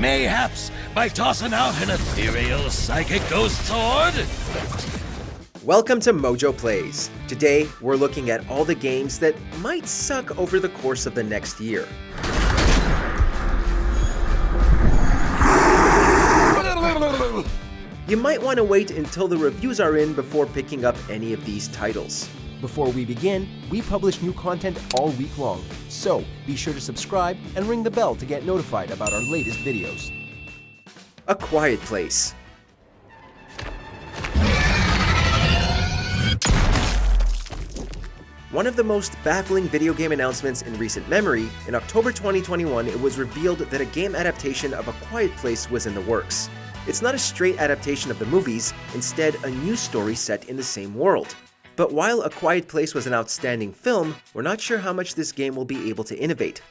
Mayhaps by tossing out an ethereal psychic ghost sword? Welcome to MojoPlays. Today, we're looking at all the games that might suck over the course of the next year. You might want to wait until the reviews are in before picking up any of these titles. Before we begin, we publish new content all week long, so be sure to subscribe and ring the bell to get notified about our latest videos. A Quiet Place. One of the most baffling video game announcements in recent memory, in October 2021 it was revealed that a game adaptation of A Quiet Place was in the works. It's not a straight adaptation of the movies, instead a new story set in the same world. But while A Quiet Place was an outstanding film, we're not sure how much this game will be able to innovate.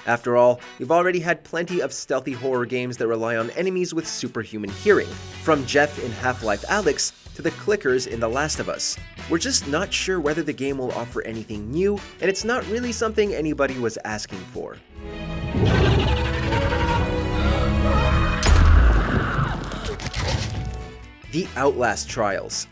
After all, we've already had plenty of stealthy horror games that rely on enemies with superhuman hearing, from Jeff in Half-Life Alyx to the clickers in The Last of Us. We're just not sure whether the game will offer anything new, and it's not really something anybody was asking for. The Outlast Trials.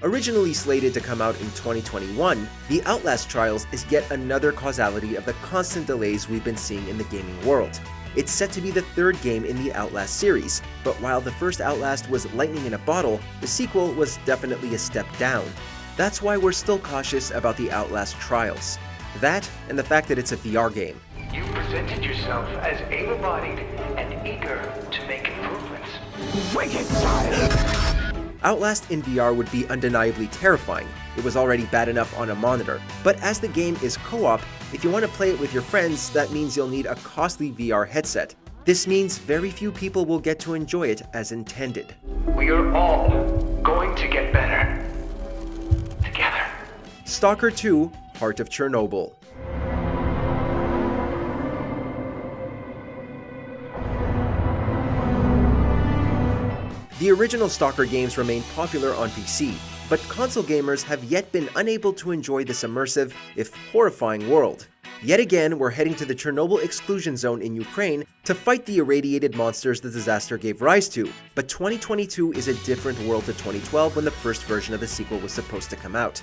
Originally slated to come out in 2021, The Outlast Trials is yet another causality of the constant delays we've been seeing in the gaming world. It's set to be the third game in the Outlast series, but while the first Outlast was lightning in a bottle, the sequel was definitely a step down. That's why we're still cautious about The Outlast Trials. That, and the fact that it's a VR game. You presented yourself as able-bodied and eager to make improvements. Wicked child! Outlast in VR would be undeniably terrifying. It was already bad enough on a monitor. But as the game is co-op, if you want to play it with your friends, that means you'll need a costly VR headset. This means very few people will get to enjoy it as intended. We are all going to get better. Together. S.t.a.l.k.e.r 2: Heart of Chernobyl. The original S.t.a.l.k.e.r games remain popular on PC, but console gamers have yet been unable to enjoy this immersive, if horrifying world. Yet again, we're heading to the Chernobyl exclusion zone in Ukraine to fight the irradiated monsters the disaster gave rise to, but 2022 is a different world to 2012 when the first version of the sequel was supposed to come out.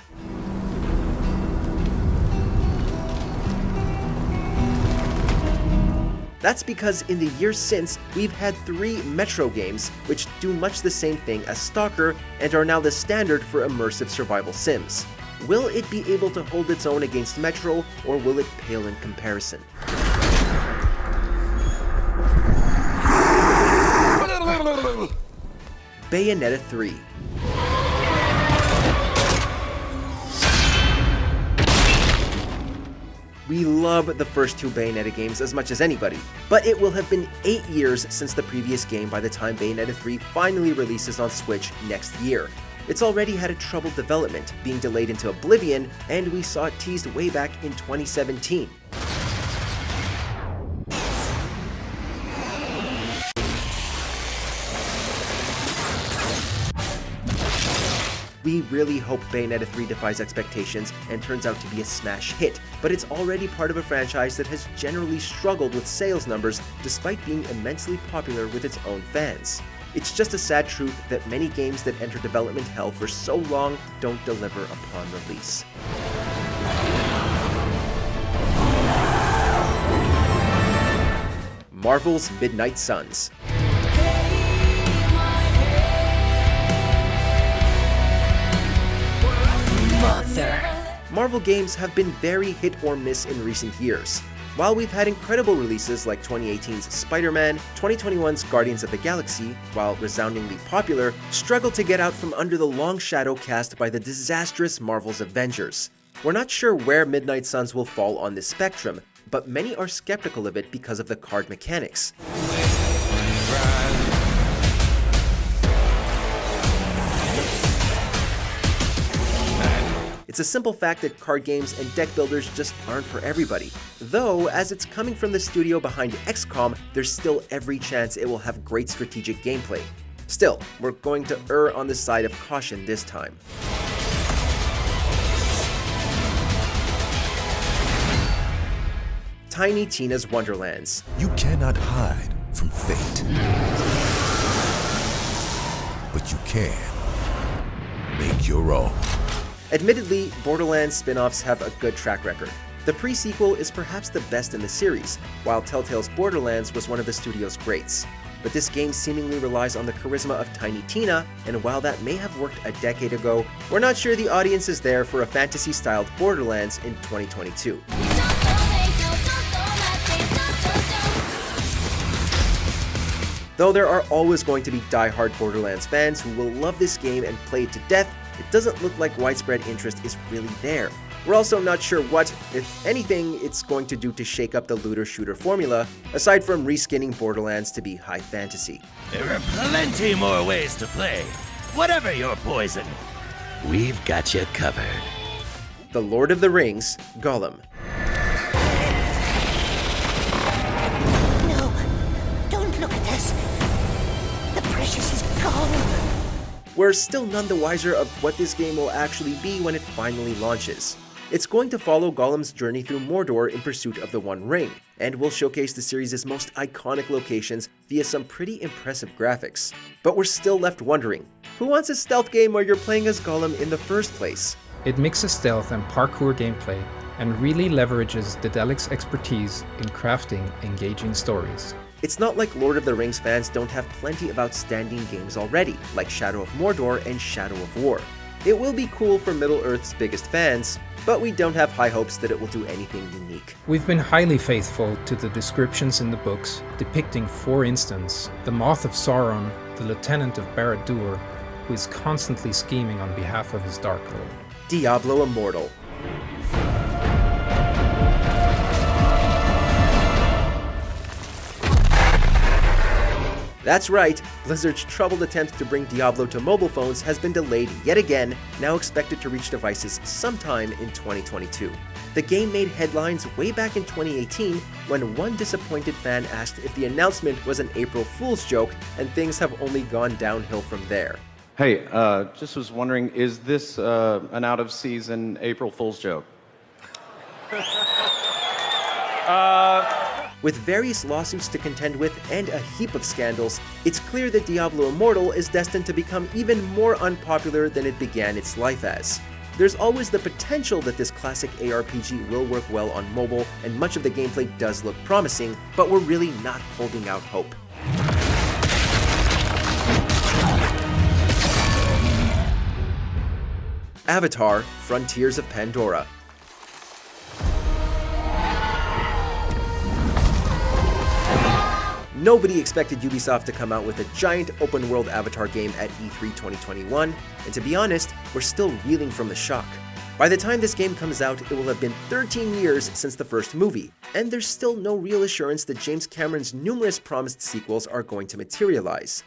That's because in the years since, we've had 3 Metro games, which do much the same thing as S.t.a.l.k.e.r and are now the standard for immersive survival sims. Will it be able to hold its own against Metro, or will it pale in comparison? Bayonetta 3. We love the first 2 Bayonetta games as much as anybody, but it will have been 8 years since the previous game by the time Bayonetta 3 finally releases on Switch next year. It's already had a troubled development, being delayed into oblivion, and we saw it teased way back in 2017. We really hope Bayonetta 3 defies expectations and turns out to be a smash hit, but it's already part of a franchise that has generally struggled with sales numbers despite being immensely popular with its own fans. It's just a sad truth that many games that enter development hell for so long don't deliver upon release. Marvel's Midnight Suns. Marvel games have been very hit or miss in recent years. While we've had incredible releases like 2018's Spider-Man, 2021's Guardians of the Galaxy, while resoundingly popular, struggled to get out from under the long shadow cast by the disastrous Marvel's Avengers. We're not sure where Midnight Suns will fall on this spectrum, but many are skeptical of it because of the card mechanics. It's a simple fact that card games and deck builders just aren't for everybody. Though, as it's coming from the studio behind XCOM, there's still every chance it will have great strategic gameplay. Still, we're going to err on the side of caution this time. Tiny Tina's Wonderlands. You cannot hide from fate. But you can make your own. Admittedly, Borderlands spin-offs have a good track record. The pre-sequel is perhaps the best in the series, while Telltale's Borderlands was one of the studio's greats. But this game seemingly relies on the charisma of Tiny Tina, and while that may have worked a decade ago, we're not sure the audience is there for a fantasy-styled Borderlands in 2022. Though there are always going to be die-hard Borderlands fans who will love this game and play it to death, it doesn't look like widespread interest is really there. We're also not sure what, if anything, it's going to do to shake up the looter-shooter formula, aside from reskinning Borderlands to be high fantasy. There are plenty more ways to play. Whatever your poison, we've got you covered. The Lord of the Rings, Gollum. No, don't look at this. The precious is gone. We're still none the wiser of what this game will actually be when it finally launches. It's going to follow Gollum's journey through Mordor in pursuit of the One Ring, and will showcase the series' most iconic locations via some pretty impressive graphics. But we're still left wondering, who wants a stealth game where you're playing as Gollum in the first place? It mixes stealth and parkour gameplay, and really leverages Daedelic's expertise in crafting engaging stories. It's not like Lord of the Rings fans don't have plenty of outstanding games already, like Shadow of Mordor and Shadow of War. It will be cool for Middle-earth's biggest fans, but we don't have high hopes that it will do anything unique. We've been highly faithful to the descriptions in the books, depicting, for instance, the Moth of Sauron, the lieutenant of Barad-dûr, who is constantly scheming on behalf of his Dark Lord. Diablo Immortal. That's right, Blizzard's troubled attempt to bring Diablo to mobile phones has been delayed yet again, now expected to reach devices sometime in 2022. The game made headlines way back in 2018 when one disappointed fan asked if the announcement was an April Fool's joke, and things have only gone downhill from there. Hey, just was wondering, is this an out-of-season April Fool's joke? With various lawsuits to contend with and a heap of scandals, it's clear that Diablo Immortal is destined to become even more unpopular than it began its life as. There's always the potential that this classic ARPG will work well on mobile, and much of the gameplay does look promising, but we're really not holding out hope. Avatar: Frontiers of Pandora. Nobody expected Ubisoft to come out with a giant open-world Avatar game at E3 2021, and to be honest, we're still reeling from the shock. By the time this game comes out, it will have been 13 years since the first movie, and there's still no real assurance that James Cameron's numerous promised sequels are going to materialize.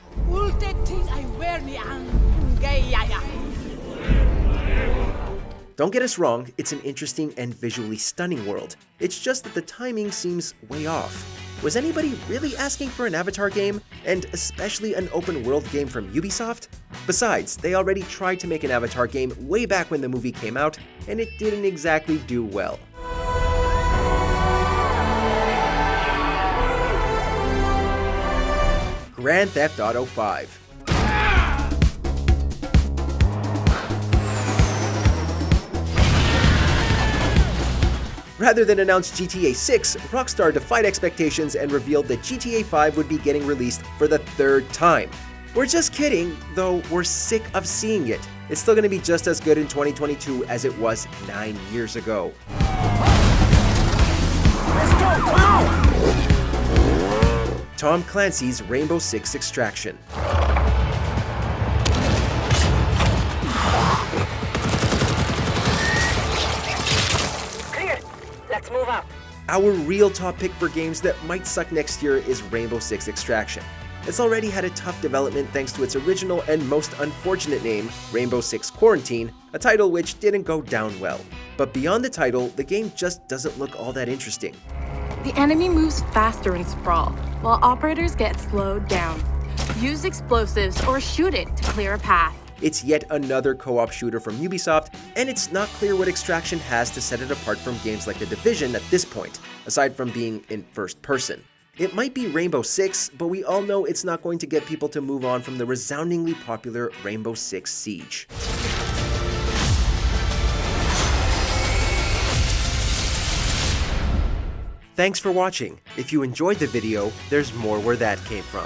Don't get us wrong, it's an interesting and visually stunning world. It's just that the timing seems way off. Was anybody really asking for an Avatar game, and especially an open-world game from Ubisoft? Besides, they already tried to make an Avatar game way back when the movie came out, and it didn't exactly do well. Grand Theft Auto 5. Rather than announce GTA 6, Rockstar defied expectations and revealed that GTA 5 would be getting released for the third time. We're just kidding, though we're sick of seeing it. It's still going to be just as good in 2022 as it was 9 years ago. Let's go! Come on! Tom Clancy's Rainbow Six Extraction. Let's move up. Our real top pick for games that might suck next year is Rainbow Six Extraction. It's already had a tough development thanks to its original and most unfortunate name, Rainbow Six Quarantine, a title which didn't go down well. But beyond the title, the game just doesn't look all that interesting. The enemy moves faster in Sprawl, while operators get slowed down. Use explosives or shoot it to clear a path. It's yet another co-op shooter from Ubisoft, and it's not clear what Extraction has to set it apart from games like The Division at this point, aside from being in first person. It might be Rainbow Six, but we all know it's not going to get people to move on from the resoundingly popular Rainbow Six Siege. Thanks for watching. If you enjoyed the video, there's more where that came from.